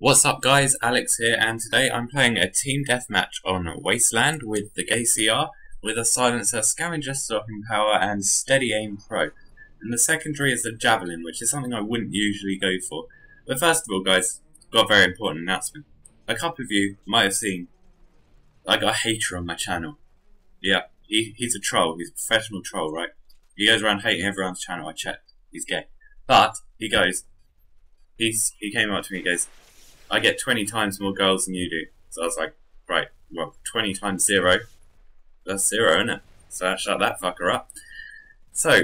What's up guys, Alex here, and today I'm playing a team deathmatch on Wasteland with the ACR with a silencer, scavenger stopping power and steady aim pro. And the secondary is the javelin, which is something I wouldn't usually go for. But first of all guys, got a very important announcement. A couple of you might have seen I got a hater on my channel. Yeah, he's a troll, he's a professional troll, right? He goes around hating everyone's channel. I checked, he's gay. But he came up to me and goes, I get 20 times more girls than you do. So I was like, right, well, 20 times 0, that's 0, isn't it? So I shut that fucker up. So,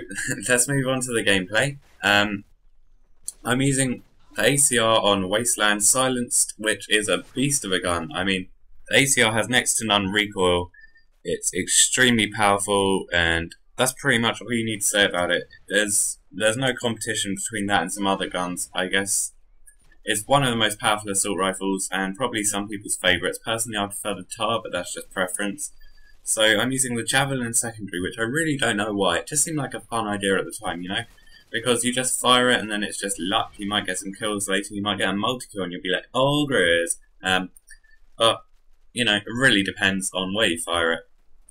let's move on to the gameplay. I'm using the ACR on Wasteland Silenced, which is a beast of a gun. I mean, the ACR has next to none recoil, it's extremely powerful, and that's pretty much all you need to say about it. There's no competition between that and some other guns, I guess. It's one of the most powerful assault rifles and probably some people's favourites. Personally, I prefer the TAR, but that's just preference. So I'm using the javelin secondary, which I really don't know why. It just seemed like a fun idea at the time, you know? Because you just fire it and then it's just luck. You might get some kills later, you might get a multi-kill and you'll be like, oh, grizz. But, you know, it really depends on where you fire it.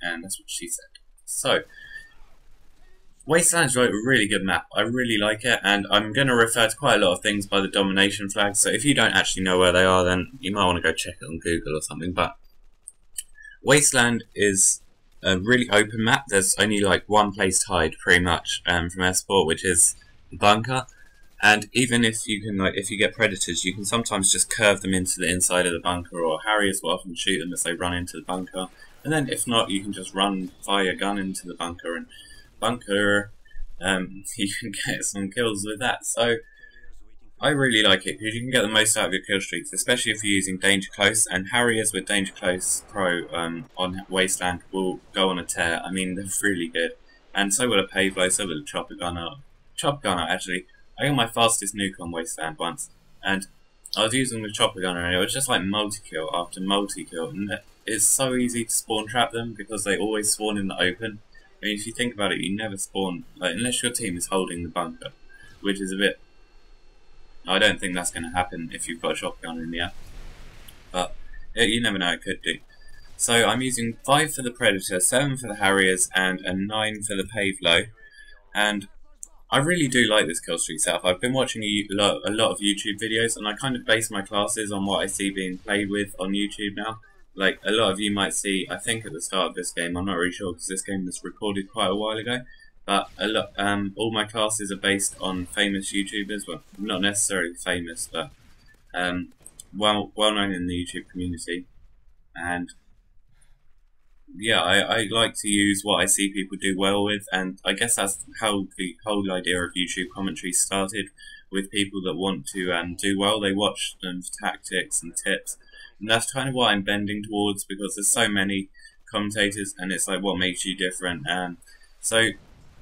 And that's what she said. So, Wasteland's a really good map. I really like it, and I'm going to refer to quite a lot of things by the domination flag, so if you don't actually know where they are, then you might want to go check it on Google or something. But Wasteland is a really open map. There's only like one place to hide, pretty much, from Esport, which is the bunker. And even if you can, if you get predators, you can sometimes just curve them into the inside of the bunker, or Harriers will often shoot them as they run into the bunker. And then if not, you can just fire your gun into the bunker and you can get some kills with that. So I really like it because you can get the most out of your kill streaks, especially if you're using Danger Close, and Harriers with Danger Close Pro on Wasteland will go on a tear. I mean, they're really good, and so will a Pavlo, so will a Chopper Gunner. Chopper Gunner, actually, I got my fastest nuke on Wasteland once, and I was using the Chopper Gunner and it was just like multi-kill after multi-kill, and it's so easy to spawn trap them because they always spawn in the open. I mean, if you think about it, you never spawn, unless your team is holding the bunker, which is a bit... I don't think that's going to happen if you've got a shotgun in the app, but you never know, it could do. So I'm using 5 for the Predator, 7 for the Harriers, and a 9 for the Pavlo, and I really do like this kill streak setup. I've been watching a lot of YouTube videos, and I kind of base my classes on what I see being played with on YouTube now. Like, a lot of you might see, I think at the start of this game, I'm not really sure because this game was recorded quite a while ago, but all my classes are based on famous YouTubers, well, not necessarily famous, but well known in the YouTube community. And yeah, I like to use what I see people do well with, and I guess that's how the whole idea of YouTube commentary started, with people that want to do well. They watch them for tactics and tips. And that's kind of what I'm bending towards, because there's so many commentators and it's like, what makes you different? So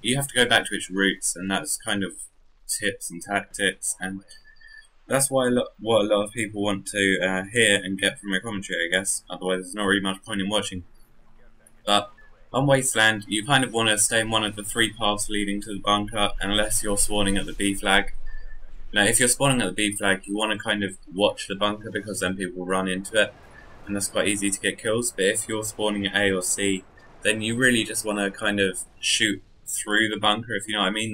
you have to go back to its roots, and that's kind of tips and tactics, and that's why what a lot of people want to hear and get from my commentary, I guess. Otherwise there's not really much point in watching. But on Wasteland, you kind of want to stay in one of the 3 paths leading to the bunker, unless you're spawning at the B flag. Now, if you're spawning at the B flag, you want to kind of watch the bunker, because then people will run into it, and that's quite easy to get kills. But if you're spawning at A or C, then you really just want to kind of shoot through the bunker, if you know what I mean.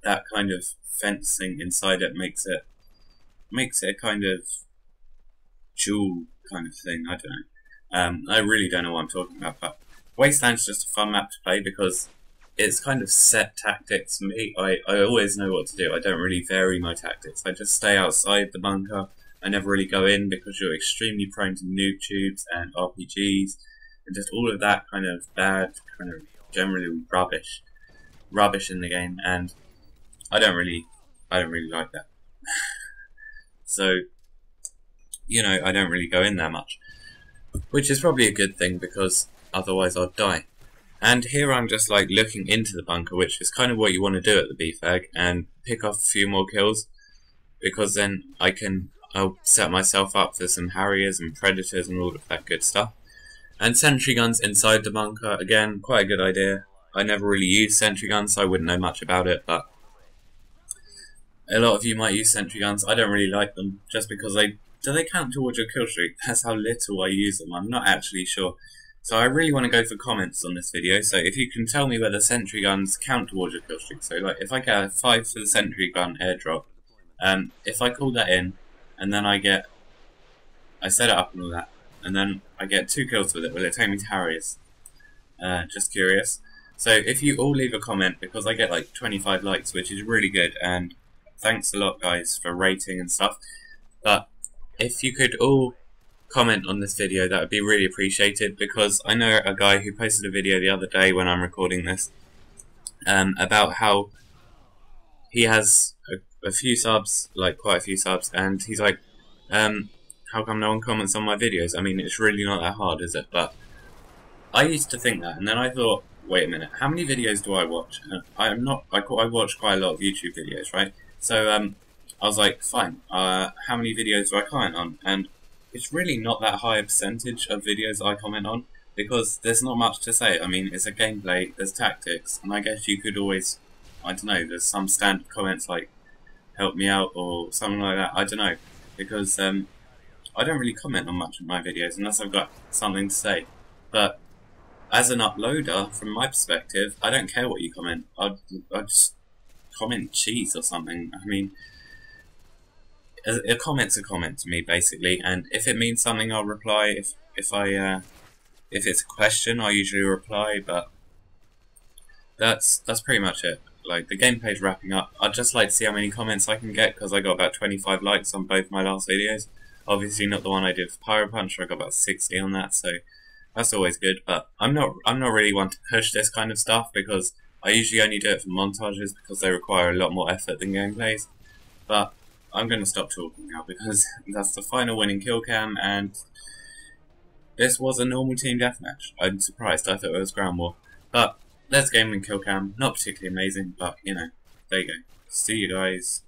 That kind of fencing inside it makes it a kind of dual kind of thing. I don't know. I really don't know what I'm talking about, but Wasteland's just a fun map to play because it's kind of set tactics for me. I always know what to do. I don't really vary my tactics. I just stay outside the bunker. I never really go in because you're extremely prone to nuke tubes and RPGs and just all of that kind of bad, kind of generally rubbish in the game, and I don't really like that. So, you know, I don't really go in there much, which is probably a good thing because otherwise I'd die. And here I'm just like looking into the bunker, which is kind of what you want to do at the B flag, and pick off a few more kills, because then I'll set myself up for some Harriers and Predators and all of that good stuff. And sentry guns inside the bunker, again, quite a good idea. I never really used sentry guns, so I wouldn't know much about it, but a lot of you might use sentry guns. I don't really like them, just because they do they count towards your kill streak? That's how little I use them. I'm not actually sure. So I really want to go for comments on this video. So if you can tell me whether sentry guns count towards your kill streak. So like if I get a 5 for the sentry gun airdrop, if I call that in and then I set it up and all that, and then I get 2 kills with it, will it take me to Harriers? Just curious. So if you all leave a comment, because I get like 25 likes, which is really good, and thanks a lot guys for rating and stuff, but if you could all comment on this video, that would be really appreciated, because I know a guy who posted a video the other day when I'm recording this about how he has a few subs, like quite a few subs, and he's like, how come no one comments on my videos? I mean, it's really not that hard, is it? But I used to think that, and then I thought, wait a minute, how many videos do I watch? I watch quite a lot of YouTube videos, right? So I was like, fine, how many videos do I comment on? And it's really not that high a percentage of videos I comment on, because there's not much to say. I mean, it's a gameplay, there's tactics, and I guess you could always, I don't know, there's some standard comments like, help me out, or something like that, I don't know, because I don't really comment on much of my videos unless I've got something to say. But as an uploader, from my perspective, I don't care what you comment. I'd just comment cheese or something. I mean, a comment's a comment to me, basically, and if it means something, I'll reply. If it's a question, I usually reply. But that's pretty much it. Like, the gameplay's wrapping up. I'd just like to see how many comments I can get, because I got about 25 likes on both my last videos. Obviously not the one I did for Pyro Punch, I got about 60 on that, so that's always good. But I'm not really one to push this kind of stuff, because I usually only do it for montages, because they require a lot more effort than gameplays. But I'm going to stop talking now, because that's the final winning kill cam, and this was a normal team deathmatch. I'm surprised, I thought it was ground war. But let's game and kill cam, not particularly amazing, but you know, there you go. See you guys.